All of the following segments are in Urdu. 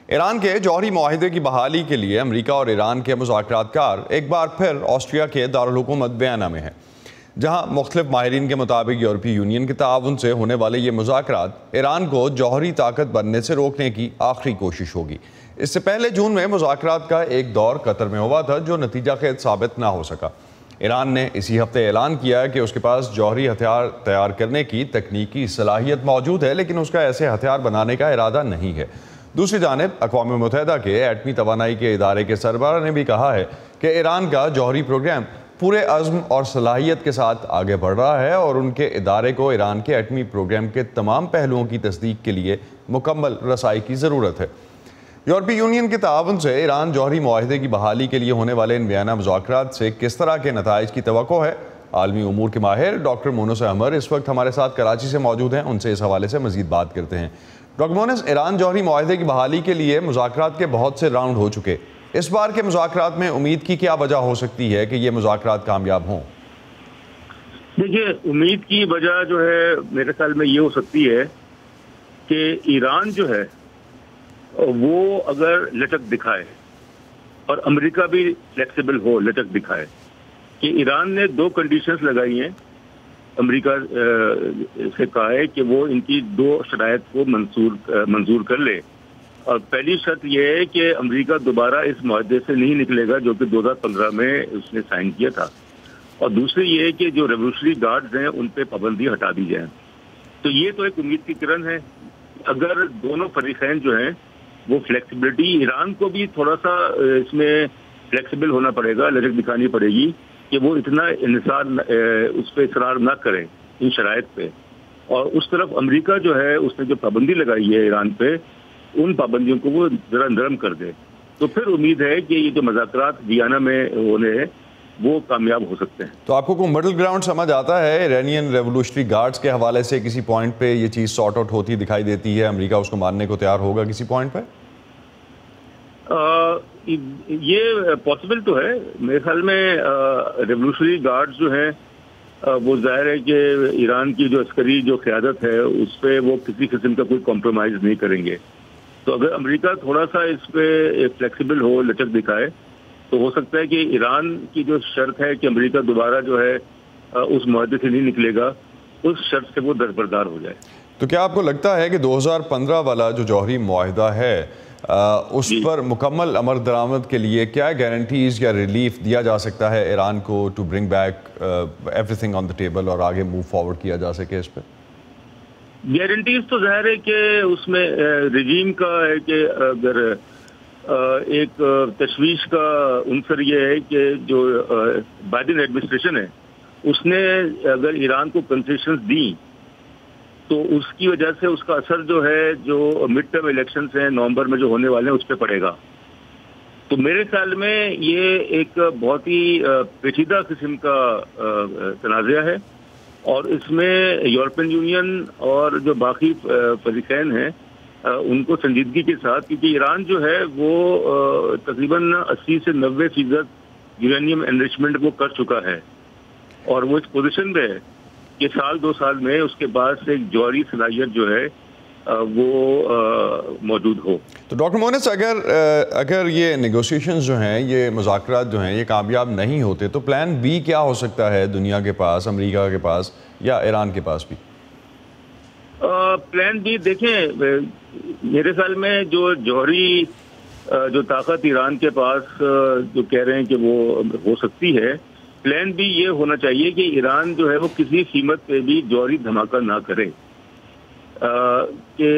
ایران کے جوہری معاہدے کی بحالی کے لیے امریکہ اور ایران کے مذاکرات کار ایک بار پھر آسٹریا کے دارالحکومت وینا میں ہیں، جہاں مختلف ماہرین کے مطابق یورپی یونین کے تعاون سے ہونے والے یہ مذاکرات ایران کو جوہری طاقت بننے سے روکنے کی آخری کوشش ہوگی۔ اس سے پہلے جون میں مذاکرات کا ایک دور قطر میں ہوا تھا جو نتیجہ خیز ثابت نہ ہو سکا۔ ایران نے اسی ہفتے اعلان کیا کہ اس کے پاس جوہری ہتھیار تیار کرنے کی تکنیکی صلاحیت موجود ہے، لیکن اس کا ایسے ہتھیار بنانے کا ارادہ نہیں ہے۔ دوسری جانب اقوام متحدہ کے ایٹمی توانائی کے ادارے کے سربراہ نے بھی کہا ہے کہ ایران کا جوہری پروگرام پورے عزم اور صلاحیت کے ساتھ آگے بڑھ رہا ہے اور ان کے ادارے کو ایران کے ایٹمی پروگرام کے تمام پہلوؤں کی تصدیق کے لیے مکمل رسائی کی ضرورت ہے۔ یورپی یونین کے تعاون سے ایران جوہری معاہدے کی بحالی کے لیے ہونے والے ان وینا مذاکرات سے کس طرح کے نتائج کی توقع ہے؟ عالمی امور کے ماہر ڈاکٹر مونس احمد اس وقت ہمارے ساتھ کراچی سے موجود ہیں، ان سے اس حوالے سے مزید بات کرتے ہیں۔ ڈاکٹر مونس، ایران جوہری معاہدے کی بحالی کے لیے مذاکرات کے بہت سے راؤنڈ ہو چکے، اس بار کے مذاکرات میں امید کی کیا وجہ ہو سکتی ہے کہ یہ مذاکرات کامیاب ہوں؟ دیکھیے، امید کی وجہ جو ہے میرے خیال میں یہ ہو سکتی ہے کہ ایران جو ہے وہ اگر لچک دکھائے اور امریکہ بھی فلیکسیبل ہو، لچک دکھائے کہ ایران نے دو کنڈیشنز لگائی ہیں، امریکہ سے کہا ہے کہ وہ ان کی دو شرائط کو منظور کر لے، اور پہلی شرط یہ ہے کہ امریکہ دوبارہ اس معاہدے سے نہیں نکلے گا جو کہ 2015 میں اس نے سائن کیا تھا، اور دوسری یہ ہے کہ جو ریولیوشنری گارڈز ہیں ان پہ پابندی ہٹا دی جائے۔ تو یہ تو ایک امید کی کرن ہے۔ اگر دونوں فریقین جو ہیں وہ فلیکسیبلٹی، ایران کو بھی تھوڑا سا اس میں فلیکسیبل ہونا پڑے گا، لچک دکھانی پڑے گی کہ وہ اتنا انحصار اس پہ اصرار نہ کریں ان شرائط پہ، اور اس طرف امریکہ جو ہے اس نے جو پابندی لگائی ہے ایران پہ، ان پابندیوں کو وہ ذرا نرم کر دے، تو پھر امید ہے کہ یہ جو مذاکرات وینا میں ہونے ہیں وہ کامیاب ہو سکتے ہیں۔ تو آپ کو کوئی مڈل گراؤنڈ سمجھ آتا ہے؟ ایرانین ریولوشنری گارڈز کے حوالے سے کسی پوائنٹ پہ یہ چیز سارٹ آؤٹ ہوتی دکھائی دیتی ہے، امریکہ اس کو ماننے کو تیار ہوگا کسی پوائنٹ پہ؟ یہ پاسبل تو ہے میرے خیال میں۔ ریولوشنری گارڈز جو ہیں وہ ظاہر ہے کہ ایران کی جو عسکری جو قیادت ہے اس پہ وہ کسی قسم کا کوئی کمپرومائز نہیں کریں گے، تو اگر امریکہ تھوڑا سا اس پہ فلیکسیبل ہو، لچک دکھائے، تو ہو سکتا ہے کہ ایران کی جو شرط ہے کہ امریکہ دوبارہ جو ہے اس معاہدے سے نہیں نکلے گا، اس شرط سے وہ دربردار ہو جائے۔ تو کیا آپ کو لگتا ہے کہ 2015 والا جو جوہری معاہدہ ہے اس پر مکمل عمل درآمد کے لیے کیا گارنٹیز یا ریلیف دیا جا سکتا ہے ایران کو to bring back everything on the table اور آگے موو فارورڈ کیا جا سکے اس پہ؟ گارنٹیز تو ظاہر ہے کہ اس میں رجیم کا ہے کہ اگر ایک تشویش کا عنصر یہ ہے کہ جو بائیڈن ایڈمنسٹریشن ہے اس نے اگر ایران کو کنسیشنز دیں تو اس کی وجہ سے اس کا اثر جو ہے جو مڈ ٹرم الیکشنز ہیں نومبر میں جو ہونے والے ہیں اس پہ پڑے گا۔ تو میرے خیال میں یہ ایک بہت ہی پیچیدہ قسم کا تنازعہ ہے، اور اس میں یورپین یونین اور جو باقی فریقین ہیں ان کو سنجیدگی کے ساتھ، کیونکہ ایران جو ہے وہ تقریباً 80 سے 90% یورینیم انریچمنٹ وہ کر چکا ہے، اور وہ اس پوزیشن میں ہے کہ سال 2 سال میں اس کے بعد سے ایک جوہری صلاحیت جو ہے وہ موجود ہو۔ تو ڈاکٹر مونس، اگر یہ نیگوسیشنز جو ہیں، یہ مذاکرات جو ہیں، یہ کامیاب نہیں ہوتے تو پلان بی کیا ہو سکتا ہے دنیا کے پاس، امریکہ کے پاس یا ایران کے پاس بھی؟ پلان بی دیکھیں، میرے خیال میں جو جوہری جو طاقت ایران کے پاس جو کہہ رہے ہیں کہ وہ ہو سکتی ہے، پلان بی یہ ہونا چاہیے کہ ایران جو ہے وہ کسی قیمت پہ بھی جوہری دھماکہ نہ کرے، کہ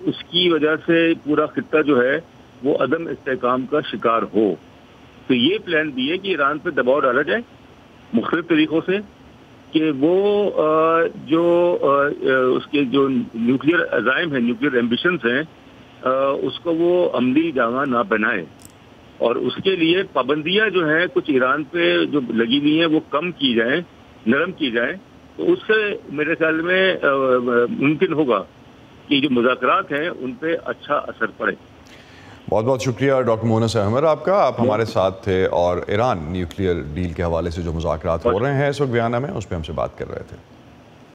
اس کی وجہ سے پورا خطہ جو ہے وہ عدم استحکام کا شکار ہو۔ تو یہ پلان بی ہے کہ ایران پہ دباؤ ڈالا جائے مختلف طریقوں سے کہ وہ جو اس کے جو نیوکلیئر عزائم ہیں، نیوکلیئر ایمبیشنز ہیں، اس کو وہ عملی جامہ نہ بنائے، اور اس کے لیے پابندیاں جو ہیں کچھ ایران پہ جو لگی ہوئی ہیں وہ کم کی جائیں، نرم کی جائیں، تو اس سے میرے خیال میں ممکن ہوگا کہ جو مذاکرات ہیں ان پہ اچھا اثر پڑے۔ بہت بہت شکریہ ڈاکٹر مونس احمد آپ کا، آپ ہمارے ساتھ تھے اور ایران نیوکلیئر ڈیل کے حوالے سے جو مذاکرات ہو رہے ہیں اس وقت وینا میں، اس پہ ہم سے بات کر رہے تھے۔